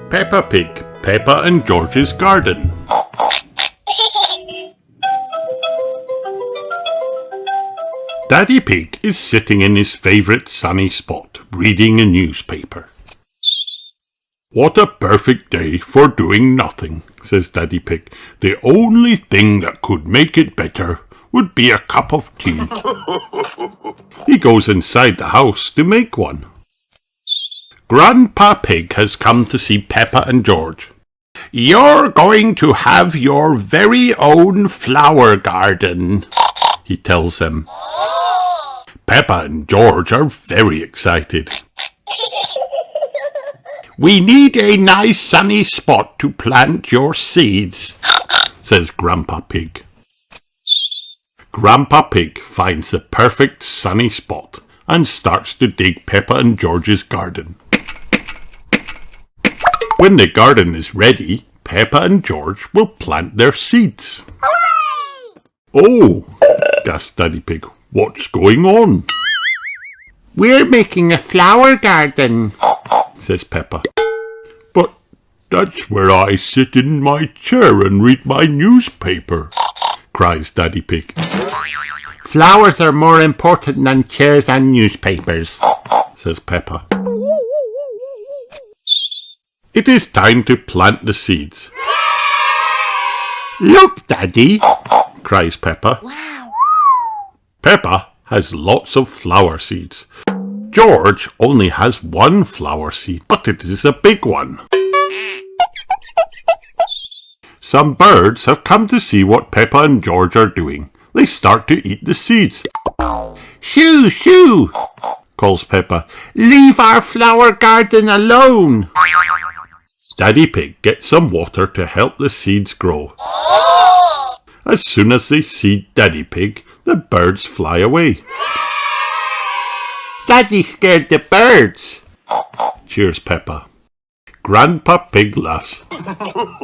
Peppa Pig, Peppa and George's garden. Daddy Pig is sitting in his favourite sunny spot, reading a newspaper. What a perfect day for doing nothing, says Daddy Pig. The only thing that could make it better would be a cup of tea. He goes inside the house to make one. Grandpa Pig has come to see Peppa and George. You're going to have your very own flower garden, he tells them. Peppa and George are very excited. We need a nice sunny spot to plant your seeds, says Grandpa Pig. Grandpa Pig finds the perfect sunny spot and starts to dig Peppa and George's garden. When the garden is ready, Peppa and George will plant their seeds. Hooray! Oh, gasped Daddy Pig. What's going on? We're making a flower garden, says Peppa. But that's where I sit in my chair and read my newspaper, cries Daddy Pig. Flowers are more important than chairs and newspapers, says Peppa. It is time to plant the seeds. Look, Daddy, cries Peppa. Wow! Peppa has lots of flower seeds. George only has one flower seed, but it is a big one. Some birds have come to see what Peppa and George are doing. They start to eat the seeds. Shoo, shoo, calls Peppa. Leave our flower garden alone. Daddy Pig gets some water to help the seeds grow. As soon as they see Daddy Pig, the birds fly away. Daddy scared the birds, cheers Peppa. Grandpa Pig laughs.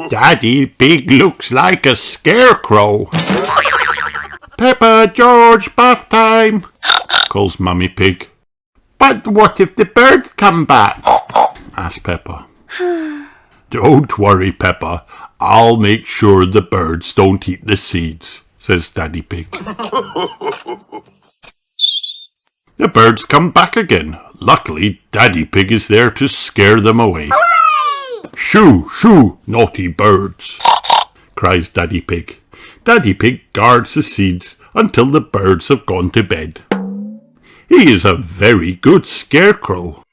Daddy Pig looks like a scarecrow. Peppa, George, bath time, calls Mummy Pig. But what if the birds come back? asks Peppa. Don't worry, Peppa. I'll make sure the birds don't eat the seeds, says Daddy Pig. The birds come back again. Luckily, Daddy Pig is there to scare them away. Hooray! Shoo, shoo, naughty birds, cries Daddy Pig. Daddy Pig guards the seeds until the birds have gone to bed. He is a very good scarecrow.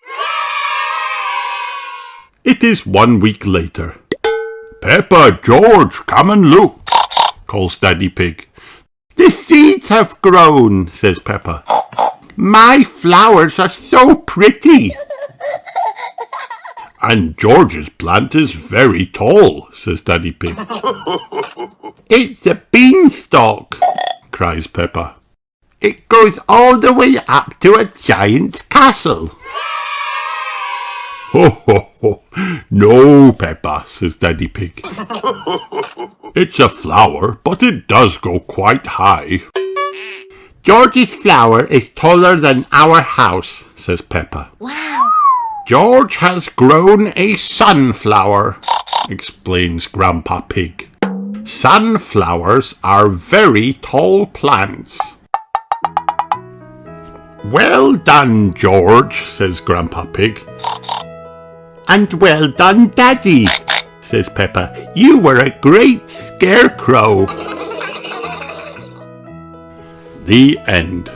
It is 1 week later. Peppa, George, come and look, calls Daddy Pig. The seeds have grown, says Peppa. My flowers are so pretty. And George's plant is very tall, says Daddy Pig. It's a beanstalk, cries Peppa. It goes all the way up to a giant's castle. Ho, ho, ho. No, Peppa, says Daddy Pig. It's a flower, but it does go quite high. George's flower is taller than our house, says Peppa. Wow! George has grown a sunflower, explains Grandpa Pig. Sunflowers are very tall plants. Well done, George, says Grandpa Pig. And well done, Daddy, says Peppa. You were a great scarecrow. The end.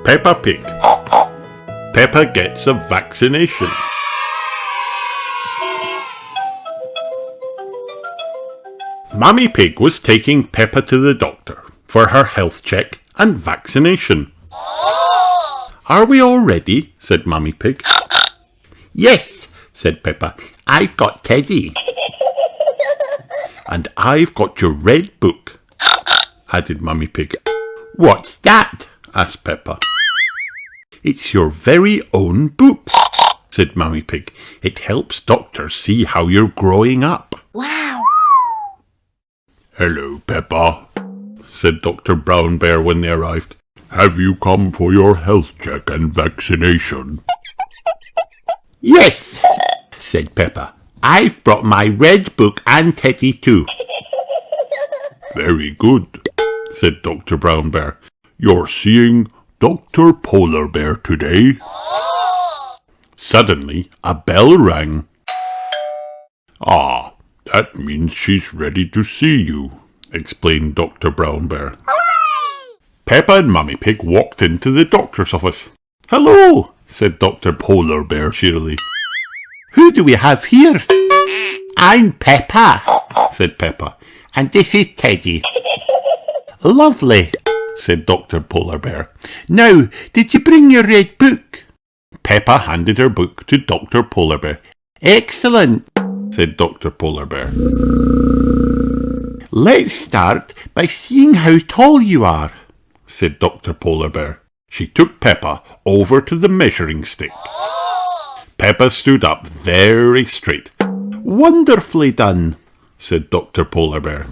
Peppa Pig. Peppa gets a vaccination. Mummy Pig was taking Peppa to the doctor for her health check and vaccination. Are we all ready? Said Mummy Pig. Yes, said Peppa. I've got Teddy. And I've got your red book, added Mummy Pig. What's that? asked Peppa. It's your very own book, said Mummy Pig. It helps doctors see how you're growing up. Wow! Hello, Peppa, said Dr. Brown Bear when they arrived. "Have you come for your health check and vaccination?" "Yes," said Peppa. "I've brought my red book and Teddy too." "Very good," said Dr. Brown Bear. "You're seeing Dr. Polar Bear today." Suddenly, a bell rang. "Ah, that means she's ready to see you," explained Dr. Brown Bear. Peppa and Mummy Pig walked into the doctor's office. "Hello," said Dr. Polar Bear cheerily. "Who do we have here?" "I'm Peppa," said Peppa. "And this is Teddy." "Lovely," said Dr. Polar Bear. "Now, did you bring your red book?" Peppa handed her book to Dr. Polar Bear. "Excellent," said Dr. Polar Bear. "Let's start by seeing how tall you are," said Dr. Polar Bear. She took Peppa over to the measuring stick. Peppa stood up very straight. "Wonderfully done," said Dr. Polar Bear.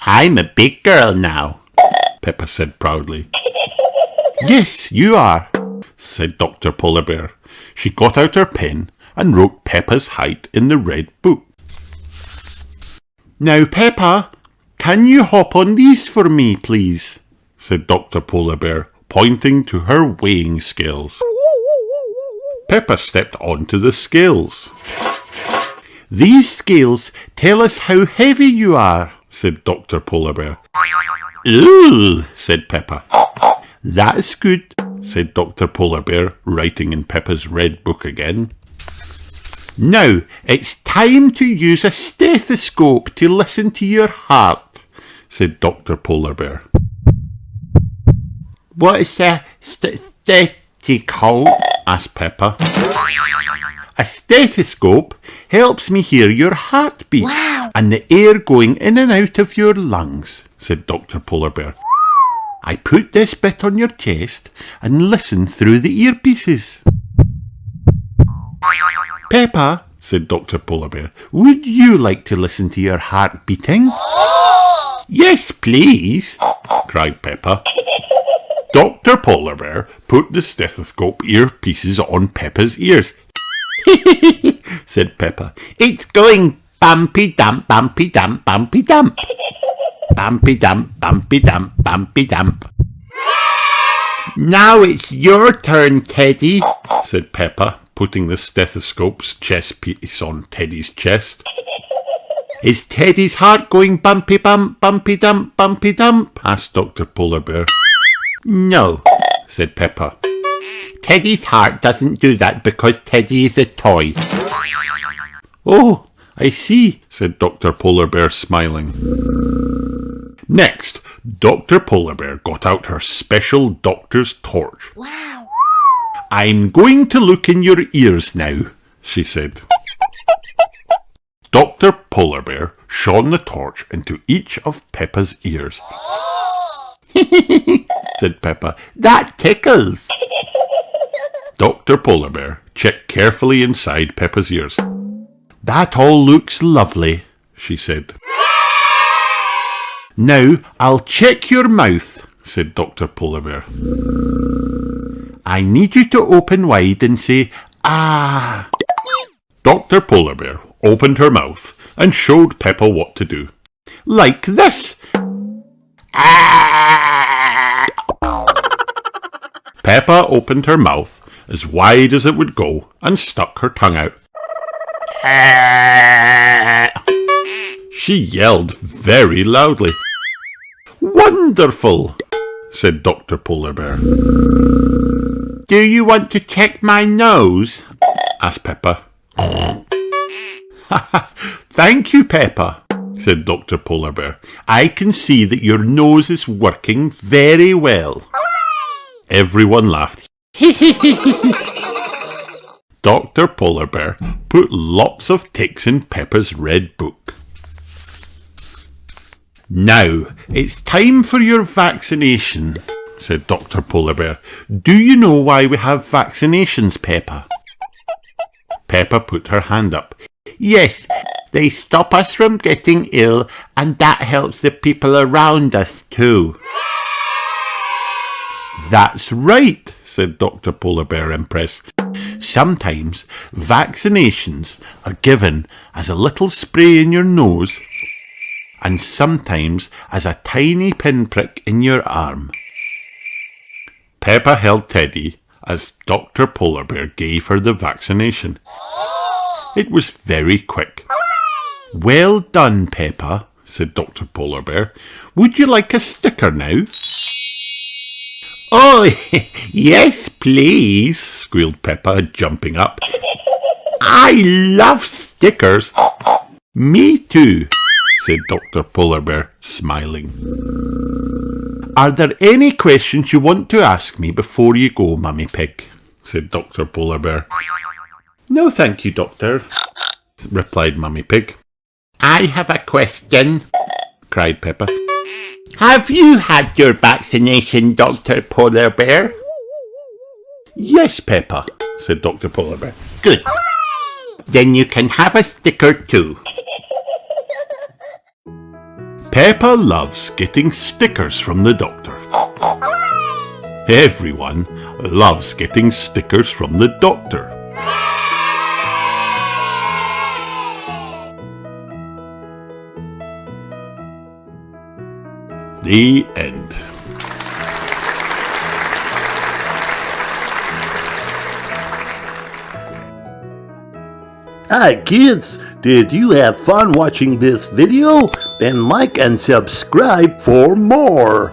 "I'm a big girl now," Peppa said proudly. "Yes, you are," said Dr. Polar Bear. She got out her pen and wrote Peppa's height in the red book. "Now, Peppa, can you hop on these for me, please?" said Dr. Polar Bear, pointing to her weighing scales. Peppa stepped onto the scales. "These scales tell us how heavy you are," said Dr. Polar Bear. "Ooh," said Peppa. "That's good," said Dr. Polar Bear, writing in Peppa's red book again. "Now, it's time to use a stethoscope to listen to your heart," said Dr. Polar Bear. "What is a stethoscope?" asked Peppa. "A stethoscope helps me hear your heartbeat and the air going in and out of your lungs," said Dr. Polar Bear. "I put this bit on your chest and listen through the earpieces." "Peppa," said Dr. Polar Bear, "would you like to listen to your heart beating?" "Yes, please," cried Peppa. Dr. Polar Bear put the stethoscope earpieces on Peppa's ears. said Peppa. "It's going bumpy dump, bumpy dump, bumpy dump. Bumpy dump, bumpy dump, bumpy dump." "Now it's your turn, Teddy," said Peppa, putting the stethoscope's chest piece on Teddy's chest. "Is Teddy's heart going bumpy bump, bumpy dump, bumpy dump?" asked Dr. Polar Bear. "No," said Peppa. "Teddy's heart doesn't do that because Teddy is a toy." "Oh, I see," said Dr. Polar Bear, smiling. Next, Dr. Polar Bear got out her special doctor's torch. Wow. "I'm going to look in your ears now," she said. Dr. Polar Bear shone the torch into each of Peppa's ears. said Peppa. "That tickles." Dr. Polar Bear checked carefully inside Peppa's ears. "That all looks lovely," she said. "Now I'll check your mouth," said Dr. Polar Bear. "I need you to open wide and say, ah." Dr. Polar Bear opened her mouth and showed Peppa what to do. "Like this." Ah! Peppa opened her mouth as wide as it would go and stuck her tongue out. Ah! She yelled very loudly. "Wonderful," said Dr. Polar Bear. "Do you want to check my nose?" asked Peppa. "Thank you, Peppa," said Dr. Polar Bear. "I can see that your nose is working very well." Everyone laughed. Dr. Polar Bear put lots of ticks in Peppa's red book. "Now, it's time for your vaccination," said Dr. Polar Bear. "Do you know why we have vaccinations, Peppa?" Peppa put her hand up. "Yes, They stop us from getting ill, and that helps the people around us too. That's right, said Dr. Polar Bear, impressed. Sometimes vaccinations are given as a little spray in your nose, and sometimes as a tiny pinprick in your arm. Peppa held Teddy as Dr. Polar Bear gave her the vaccination. It was very quick. Well done, Peppa, said Dr. Polar Bear. Would you like a sticker now? Oh, yes, please, squealed Peppa, jumping up. I love stickers. Me too, said Dr. Polar Bear, smiling. Are there any questions you want to ask me before you go, Mummy Pig? Said Dr. Polar Bear. No, thank you, Doctor, replied Mummy Pig. I have a question, cried Peppa. Have you had your vaccination, Dr. Polar Bear? Yes, Peppa, said Dr. Polar Bear. Good. Then you can have a sticker too. Peppa loves getting stickers from the doctor. Everyone loves getting stickers from the doctor. The end. Hi kids, did you have fun watching this video? Then like and subscribe for more.